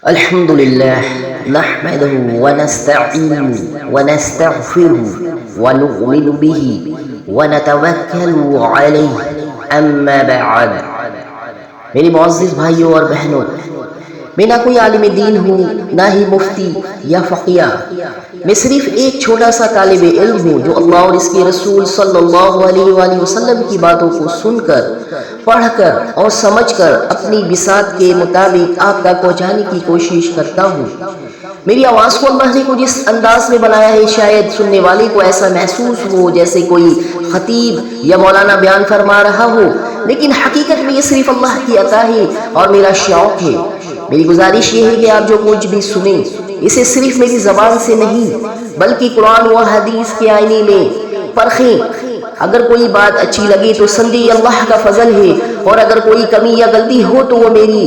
الحمد لله نحمده ونستعينه ونستغفره ونؤمن به ونتوكل عليه اما بعد میرے معزز بھائیوں اور بہنوں، میں نہ کوئی عالم دین ہوں نہ ہی مفتی یا فقیہ، میں صرف ایک چھوٹا سا طالب علم ہوں جو اللہ اور اس کے رسول صلی اللہ علیہ وآلہ وسلم کی باتوں کو سن کر، پڑھ کر اور سمجھ کر اپنی بساط کے مطابق آپ تک پہنچانے کی کوشش کرتا ہوں۔ میری آواز کو اللہ نے کچھ اس انداز میں بنایا ہے، شاید سننے والے کو ایسا محسوس ہو جیسے کوئی خطیب یا مولانا بیان فرما رہا ہو، لیکن حقیقت میں یہ صرف اللہ کی عطا ہے اور میرا شوق ہے۔ میری گزارش یہ ہے کہ آپ جو کچھ بھی سنیں اسے صرف میری زبان سے نہیں بلکہ قرآن و حدیث کے آئینے میں پرکھیں۔ اگر کوئی بات اچھی لگے تو سمجھے یہ اللہ کا فضل ہے، اور اگر کوئی کمی یا غلطی ہو تو وہ میری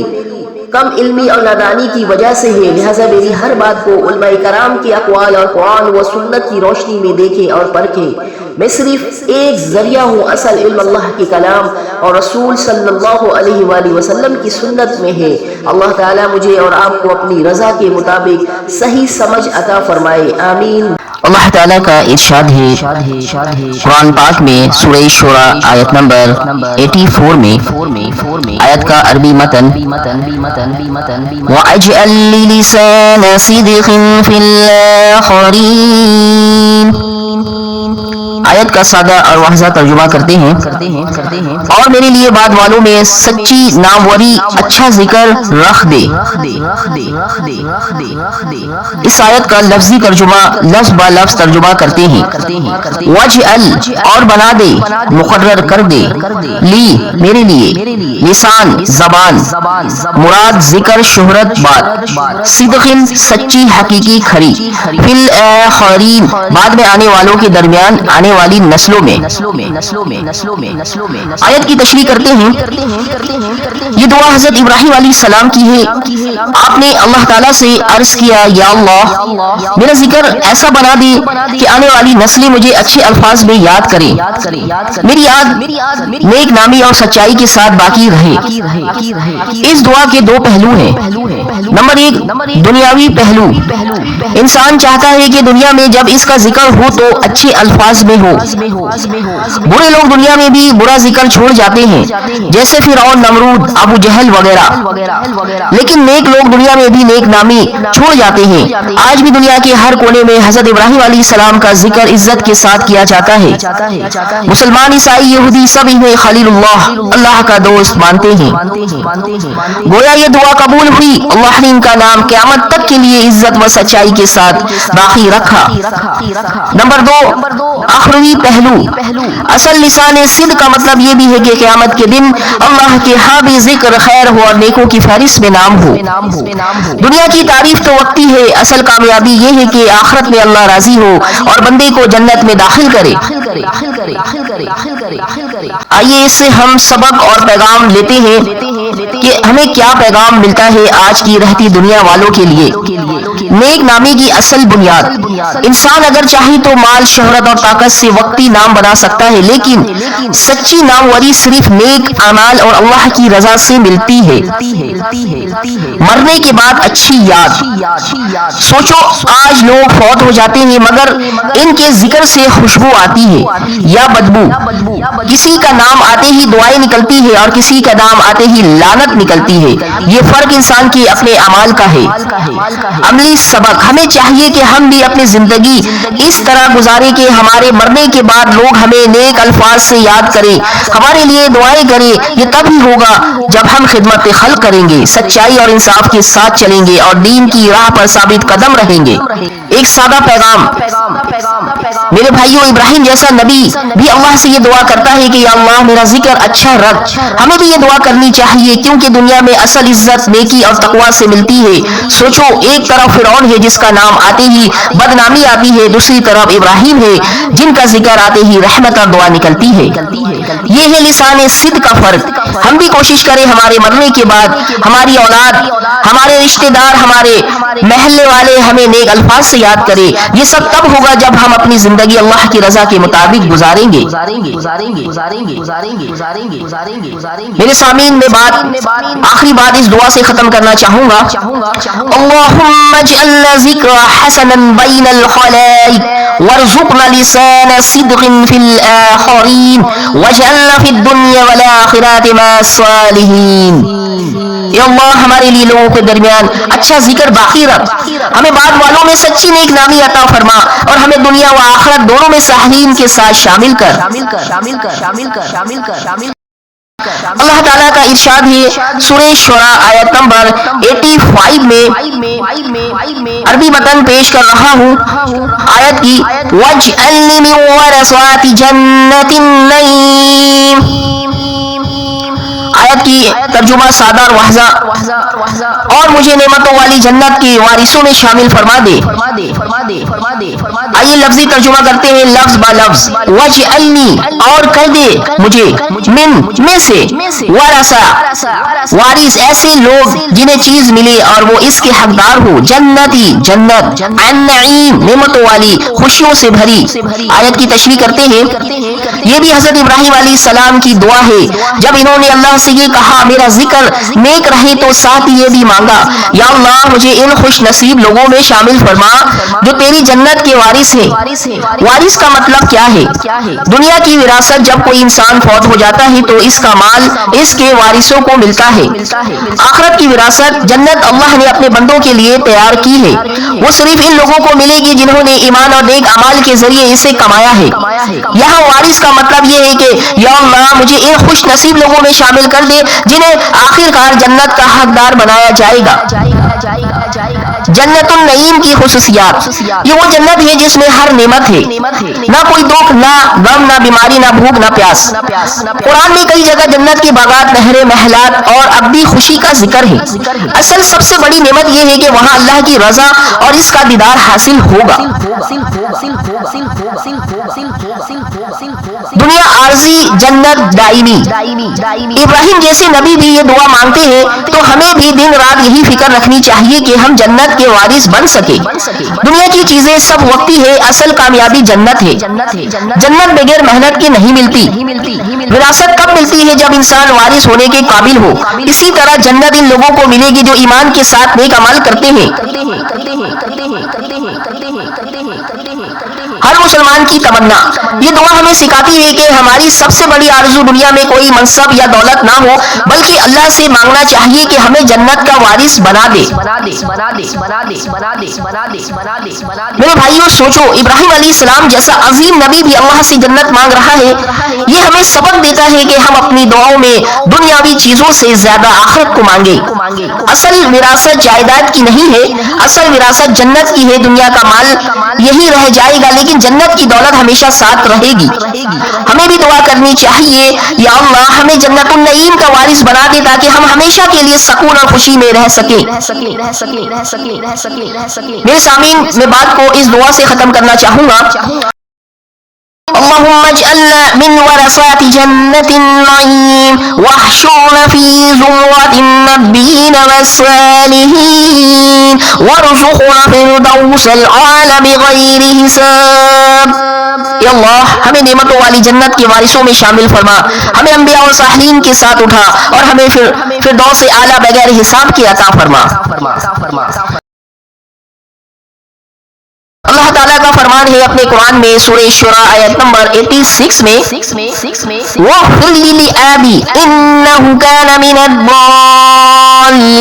کم علمی اور نادانی کی وجہ سے ہے، لہٰذا میری ہر بات کو علماء کرام کے اقوال اور قرآن و سنت کی روشنی میں دیکھیں اور پرکھیں۔ میں صرف ایک ذریعہ ہوں، اصل علم اللہ کے کلام اور رسول صلی اللہ علیہ وآلہ وسلم کی سنت میں ہے۔ اللہ تعالیٰ مجھے اور آپ کو اپنی رضا کے مطابق صحیح سمجھ عطا فرمائے، آمین۔ اللہ تعالیٰ کا ارشاد ہے قرآن پاک میں سورہ شورى آیت نمبر 84 میں، آیت کا عربی متن وَأَجْعَلْ لِسَانَ صِدْقٍ فِي الْآخِرِينَ، آیت کا سادہ اور واضح ترجمہ کرتے ہیں، اور میرے لیے بعد والوں میں سچی ناموری اچھا ذکر رکھ دے۔ اس آیت کا لفظی ترجمہ لفظ با لفظ ترجمہ کرتے ہیں، وجعل اور بنا دے، مقرر کر دے، لی میرے لیے، لسان زبان، مراد ذکر شہرت بات، صدقن سچی حقیقی کھری، فی الآخرین بعد میں آنے والوں کے درمیان آنے والی نسلوں میں۔ آیت کی تشریح کرتے ہیں، یہ دعا حضرت ابراہیم علیہ السلام کی ہے۔ آپ نے اللہ تعالیٰ سے عرض کیا، یا اللہ میرا ذکر ایسا بنا دے کہ آنے والی نسلیں مجھے اچھے الفاظ میں یاد کریں، میری یاد نیک نامی اور سچائی کے ساتھ باقی رہے۔ اس دعا کے دو پہلو ہیں۔ نمبر ایک، دنیاوی پہلو، انسان چاہتا ہے کہ دنیا میں جب اس کا ذکر ہو تو اچھے الفاظ میں ہو۔ برے لوگ دنیا میں بھی برا ذکر چھوڑ جاتے ہیں، جیسے فرعون، نمرود، ابو جہل وغیرہ، لیکن نیک لوگ دنیا میں بھی نیک نامی چھوڑ جاتے ہیں۔ آج بھی دنیا کے ہر کونے میں حضرت ابراہیم علیہ السلام کا ذکر عزت کے ساتھ کیا جاتا ہے۔ مسلمان، عیسائی، یہودی سب انہیں خلیل اللہ کا دوست مانتے ہیں۔ گویا یہ دعا قبول ہوئی، اللہ نے ان کا نام قیامت تک کے لیے عزت و سچائی کے ساتھ باقی رکھا۔ نمبر دو، آخری پہلو، اصل لسان صدق کا مطلب یہ بھی ہے کہ قیامت کے دن اللہ کے ہاں بھی ذکر خیر ہو اور نیکوں کی فہرست میں نام ہو۔ دنیا کی تعریف تو وقتی ہے، اصل کامیابی یہ ہے کہ آخرت میں اللہ راضی ہو اور بندے کو جنت میں داخل کرے۔ آئیے اس سے ہم سبق اور پیغام لیتے ہیں کہ ہمیں کیا پیغام ملتا ہے آج کی رہتی دنیا والوں کے لیے۔ نیک نامی کی اصل بنیاد، انسان اگر چاہے تو مال، شہرت اور طاقت سے وقتی نام بنا سکتا ہے، لیکن سچی ناموری صرف نیک اعمال اور اللہ کی رضا سے ملتی ہے۔ مرنے کے بعد اچھی یاد، سوچو آج لوگ فوت ہو جاتے ہیں مگر ان کے ذکر سے خوشبو آتی ہے یا بدبو، کسی کا نام آتے ہی دعائیں نکلتی ہے اور کسی کا نام آتے ہی لعنت نکلتی ہے۔ یہ فرق انسان کے اپنے اعمال کا ہے۔ عملی سبق، ہمیں چاہیے کہ ہم بھی اپنی زندگی اس طرح گزارے کہ ہمارے مرنے کے بعد لوگ ہمیں نیک الفاظ سے یاد کریں، ہمارے لیے دعائیں کریں۔ یہ تب ہی ہوگا جب ہم خدمت خلق کریں گے، سچائی اور انصاف کے ساتھ چلیں گے اور دین کی راہ پر ثابت قدم رہیں گے۔ ایک سادہ پیغام، میرے بھائیوں، ابراہیم جیسا نبی بھی اللہ سے یہ دعا کرتا ہے کہ یا اللہ میرا ذکر اچھا رکھ۔ ہمیں بھی یہ دعا کرنی چاہیے، کیونکہ دنیا میں اصل عزت نیکی اور تقوی سے ملتی ہے۔ سوچو، ایک طرف فرعون ہے جس کا نام آتے ہی بدنامی آتی ہے، دوسری طرف ابراہیم ہے جن کا ذکر آتے ہی رحمت اور دعا نکلتی ہے. یہ ہے لسان صدق کا فرق. ہم بھی کوشش کریں ہمارے مرنے کے بعد ہماری اولاد، ہمارے رشتہ دار، ہمارے محلے والے ہمیں نیک الفاظ سے یاد کرے. یہ سب تب ہوگا جب ہم اپنی زندگی اللہ کی رضا کے مطابق گزاریں گے. میرے سامعین، میں آخری بات اس دعا سے ختم کرنا چاہوں گا. اللہم اجعلنا ذکر حسنا بین الخلائق وارزقنا لسان صدق فی الآخرین واجعلنا فی الدنیا والآخرۃ مع الصالحین. یا اللہ، ہمارے لیے لوگوں کے درمیان اچھا ذکر باقی رکھ، ہمیں بعد والوں میں سچی نیک نامی عطا فرما، اور ہمیں دنیا و آخرت دونوں میں صالحین کے ساتھ شامل کر. اللہ تعالیٰ کا ارشاد ہے سورہ شعراء آیت نمبر 85 میں، عربی متن پیش کر رہا ہوں آیت کی. وَاجْعَلْنِي مِن وَرَثَةِ جَنَّةِ النَّعِيمِ. آیت کی ترجمہ سادہ اور واضح: اور مجھے نعمتوں والی جنت کے وارثوں میں شامل فرما دے. آئیے لفظی ترجمہ کرتے ہیں لفظ با لفظ. وَاجْعَلْنِي، اور کر دے مجھے، من میں سے، ورثہ وارث، ایسے لوگ جنہیں چیز ملے اور وہ اس کے حقدار ہو، جنتی جنت، النعیم نعمتوں والی، خوشیوں سے بھری. آیت کی تشریح کرتے ہیں یہ بھی حضرت ابراہیم علیہ السلام کی دعا ہے جب انہوں نے اللہ سے یہ کہا میرا ذکر نیک رہے تو ساتھ یہ بھی مانگا، یا اللہ مجھے ان خوش نصیب لوگوں میں شامل فرما جو تیری جنت کے وارث ہیں. وارث کا مطلب کیا ہے؟ دنیا کی وراثت، جب کوئی انسان فوت ہو جاتا ہے تو اس کا مال اس کے وارثوں کو ملتا ہے. آخرت کی وراثت جنت اللہ نے اپنے بندوں کے لیے تیار کی ہے، وہ صرف ان لوگوں کو ملے گی جنہوں نے ایمان اور نیک اعمال کے ذریعے اسے کمایا ہے. یہاں وارث کا مطلب یہ ہے کہ یا اللہ مجھے ان خوش نصیب لوگوں میں شامل کر دے جنہیں آخر کار جنت کا حقدار بنایا جائے گا. جنت النعیم کی خصوصیات: یہ وہ جنت ہے جس میں ہر نعمت ہے، نہ کوئی دکھ، نہ غم، نہ بیماری، نہ بھوک، نہ پیاس. قرآن میں کئی جگہ جنت کے باغات، نہریں، محلات اور ابدی خوشی کا ذکر ہے. اصل سب سے بڑی نعمت یہ ہے کہ وہاں اللہ کی رضا اور اس کا دیدار حاصل ہوگا. دنیا عارضی، جنت دائمی. ابراہیم جیسے نبی بھی یہ دعا مانگتے ہیں تو ہمیں بھی دن رات یہی فکر رکھنی چاہیے کہ ہم جنت کے وارث بن سکے. دنیا کی چیزیں سب وقتی ہے، اصل کامیابی جنت ہے. جنت بغیر محنت کے نہیں ملتی. وراثت کب ملتی ہے؟ جب انسان وارث ہونے کے قابل ہو. اسی طرح جنت ان لوگوں کو ملے گی جو ایمان کے ساتھ نیک عمل کرتے ہیں. ہر مسلمان کی تمنا. یہ دعا ہمیں سکھاتی ہے کہ ہماری سب سے بڑی آرزو دنیا میں کوئی منصب یا دولت نہ ہو، بلکہ اللہ سے مانگنا چاہیے کہ ہمیں جنت کا وارث بنا دے. میرے بھائیوں، سوچو، ابراہیم علیہ السلام جیسا عظیم نبی بھی اللہ سے جنت مانگ رہا ہے. یہ ہمیں سبق دیتا ہے کہ ہم اپنی دعاؤں میں دنیاوی چیزوں سے زیادہ آخرت کو مانگیں. اصل وراثت جائیداد کی نہیں ہے، اصل وراثت جنت کی ہے. دنیا کا مال یہی رہ جائے گا لیکن جنت کی دولت ہمیشہ ساتھ رہے گی. ہمیں بھی دعا کرنی چاہیے یا اللہ ہمیں جنت النعیم کا وارث بنا دے تاکہ ہم ہمیشہ کے لیے سکون اور خوشی میں رہ سکیں. میرے سامعین، میں بات کو اس دعا سے ختم کرنا چاہوں گا. اللهم اجعلنا من ورثات جنة النعيم واحشرنا في زمرة النبيين والصالحين وارزقنا فردوس الأعلى بغير حساب. یا اللہ ہمیں نعمتوں والی جنت کے وارثوں میں شامل فرما، ہمیں انبیاء اور صالحین کے ساتھ اٹھا اور ہمیں فردوس اعلیٰ بغیر حساب کے عطا فرما. اللہ تعالیٰ کا فرمان ہے اپنے قرآن میں سورہ شعراء آیت نمبر 86 میں، وَاغْفِرْ لِأَبِي إِنَّهُ كَانَ مِنَ الضَّالِّينَ.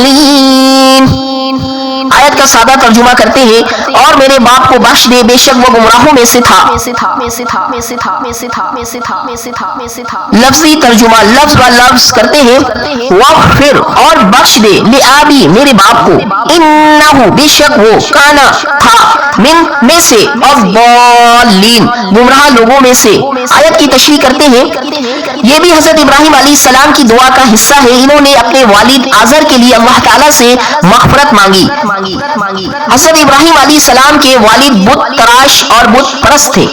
آیت کا سادہ ترجمہ کرتے ہیں اور میرے باپ کو بخش دے، بے شک وہ گمراہوں میں سے تھا. لفظی ترجمہ لفظ و لفظ کرتے ہیں واغفر، اور بخش دے، لآبی میرے باپ کو، انہ بے شک وہ، کانا تھا، من میں سے، الضالین گمراہ لوگوں میں سے. آیت کی تشریح کرتے ہیں یہ بھی حضرت ابراہیم علیہ السلام کی دعا کا حصہ ہے. انہوں نے اپنے والد آزر کے لیے اللہ تعالیٰ سے مغفرت مانگی. حضرت ابراہیم علیہ السلام کے والد بت تراش اور بت پرست تھے.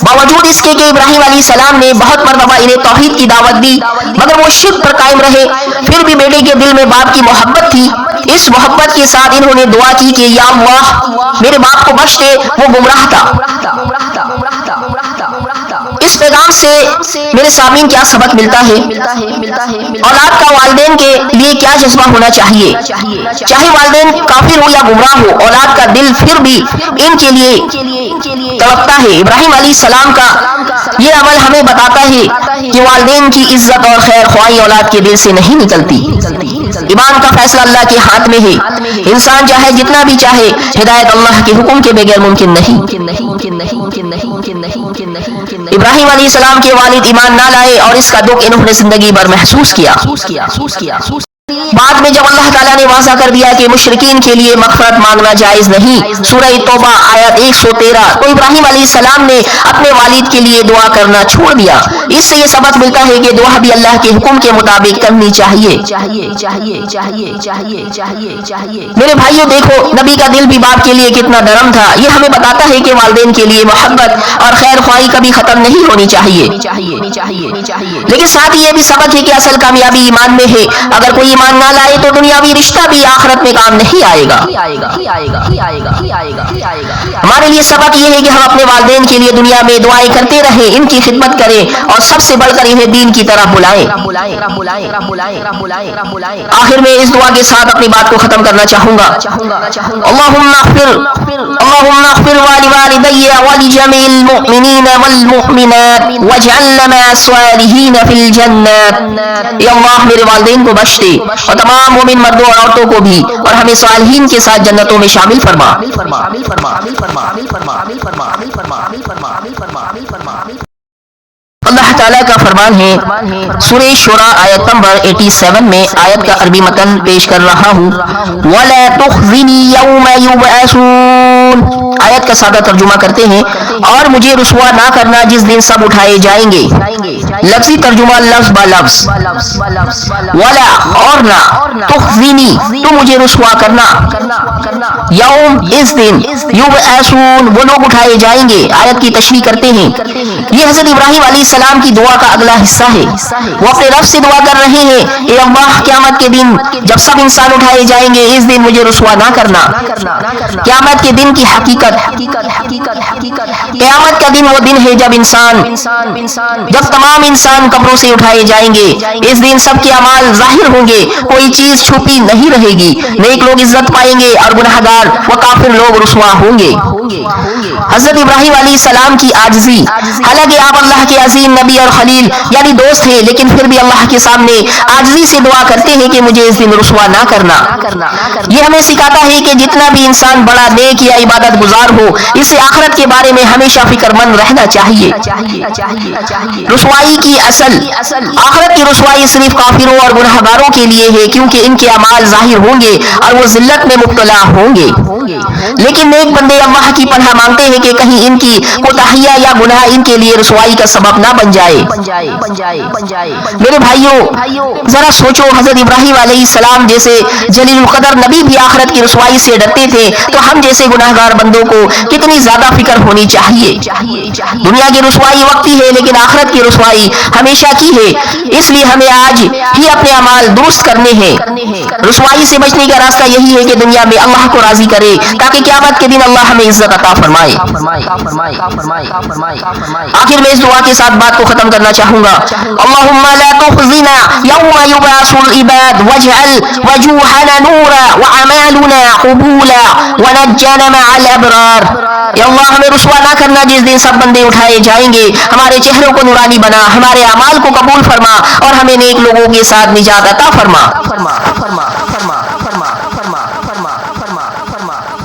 باوجود اس کے کہ ابراہیم علیہ السلام نے بہت مرتبہ انہیں توحید کی دعوت دی مگر وہ شرک پر قائم رہے. پھر بھی بیٹے کے دل میں باپ کی محبت تھی. اس محبت کے ساتھ انہوں نے دعا کی کہ یا اللہ میرے باپ کو بخش دے، وہ گمراہ تھا. اس پیغام سے میرے سامعین کیا سبق ملتا ہے؟ اولاد کا والدین کے لیے کیا جذبہ ہونا چاہیے؟ چاہے والدین کافر ہو یا گمراہ ہو، اولاد کا دل پھر بھی ان کے لیے تڑپتا ہے. ابراہیم علیہ السلام کا یہ عمل ہمیں بتاتا ہے کہ والدین کی عزت اور خیر خواہی اولاد کے دل سے نہیں نکلتی. ایمان کا فیصلہ اللہ کے ہاتھ میں ہے. انسان چاہے جتنا بھی چاہے، ہدایت اللہ کے حکم کے بغیر ممکن نہیں. ابراہیم علیہ السلام کے والد ایمان نہ لائے اور اس کا دکھ انہوں نے زندگی بھر محسوس کیا. بعد میں جب اللہ تعالیٰ نے واضح کر دیا کہ مشرکین کے لیے مغفرت مانگنا جائز نہیں، سورہ توبہ آیت 113، تو ابراہیم علیہ السلام نے اپنے والد کے لیے دعا کرنا چھوڑ دیا. اس سے یہ سبق ملتا ہے کہ دعا بھی اللہ کے حکم کے مطابق کرنی چاہیے. میرے بھائیوں دیکھو، نبی کا دل بھی باپ کے لیے کتنا نرم تھا. یہ ہمیں بتاتا ہے کہ والدین کے لیے محبت اور خیر خواہی کبھی ختم نہیں ہونی چاہیے. لیکن ساتھ ہی یہ بھی سبق ہے کہ اصل کامیابی ایمان میں ہے. اگر کوئی ایمان نہ لائے تو دنیاوی رشتہ بھی آخرت میں کام نہیں آئے گا. ہمارے لیے سبق یہ ہے کہ ہم اپنے والدین کے لیے دنیا میں دعائیں کرتے رہیں، ان کی خدمت کریں اور سب سے بڑھ کر انہیں دین کی طرف بلائیں. آخر میں اس دعا کے ساتھ اپنی بات کو ختم کرنا چاہوں گا. اللہم اغفر ولوالدی ولجمیع المؤمنین والمؤمنات واجعلنا مع الصالحین فی الجنات. اے اللہ میرے والدین کو بخش دے اور تمام مومن مردوں اور عورتوں کو بھی، اور ہمیں صالحین کے ساتھ جنتوں میں شامل فرما. اللہ تعالیٰ کا فرمان ہے سورہ شورى آیت نمبر 87 میں. آیت کا عربی متن پیش کر رہا ہوں. وَلَا تُخْزِنِي يَوْمَ يُبْعَثُونَ. آیت کا سادہ ترجمہ کرتے ہیں اور مجھے رسوا نہ کرنا جس دن سب اٹھائے جائیں گے. لفظی ترجمہ لفظ با لفظ. ولا اور نہ، تخزنی تو مجھے رسوا کرنا، یوم اس دن، یبعثون وہ لوگ اٹھائے جائیں گے. آیت کی تشریح کرتے ہیں یہ حضرت ابراہیم علیہ السلام کی دعا کا اگلا حصہ ہے. وہ اپنے رب سے دعا کر رہے ہیں اے اللہ قیامت کے دن جب سب انسان اٹھائے جائیں گے اس دن مجھے رسوا نہ کرنا. قیامت کے دن کی حقیقت، قیامت کا دن وہ دن ہے جب تمام انسان قبروں سے اٹھائے جائیں گے. اس دن سب کے اعمال ظاہر ہوں گے، کوئی چیز چھپی نہیں رہے گی. نیک لوگ عزت پائیں گے اور گناہگار و کافر لوگ رسوا ہوں گے. حضرت ابراہیم علیہ السلام کی عاجزی، حالانکہ آپ اللہ کے عظیم نبی اور خلیل یعنی دوست ہیں، لیکن پھر بھی اللہ کے سامنے عاجزی سے دعا کرتے ہیں کہ مجھے اس دن رسوا نہ کرنا. یہ ہمیں سکھاتا ہے کہ جتنا بھی انسان بڑا نیک یا عبادت گزار ہو، اسے آخرت کے بارے میں ہمیشہ فکر مند رہنا چاہیے. رسوائی کی اصل، آخرت کی رسوائی صرف کافروں اور گناہگاروں کے لیے ہے کیونکہ ان کے اعمال ظاہر ہوں گے اور وہ ذلت میں مبتلا ہوں گے. لیکن نیک بندے اللہ کی پناہ مانگتے ہیں کہ کہیں ان کی کوتاہیاں یا گناہ ان کے لیے رسوائی کا سبب نہ بن جائے. میرے بھائیوں ذرا سوچو، حضرت ابراہیم علیہ السلام جیسے جلیل القدر نبی بھی آخرت کی رسوائی سے ڈرتے تھے، تو ہم جیسے گناہگار بندوں کو کتنی زیادہ فکر ہونی چاہیے. دنیا کی رسوائی وقتی ہے لیکن آخرت کی رسوائی ہمیشہ کی ہے. اس لیے ہمیں آج ہی اپنے اعمال درست کرنے ہیں. رسوائی سے بچنے کا راستہ یہی ہے کہ دنیا میں اللہ کو راضی کرے تاکہ قیامت کے دن اللہ ہمیں عزت عطا فرمائے. آخر میں اس دعا کے ساتھ بات کو ختم کرنا چاہوں گا. اللہم لا تخزنا یوم یبعث العباد واجعل وجوہنا نورا وعمالنا قبولا ونجنا مع الابرار. یا اللہ ہمیں رسوا نہ کرنا جس دن سب بندے اٹھائے جائیں گے. ہمارے چہروں کو نورانی بنا، ہمارے اعمال کو قبول فرما اور ہمیں نیک لوگوں کے ساتھ نجات عطا فرما.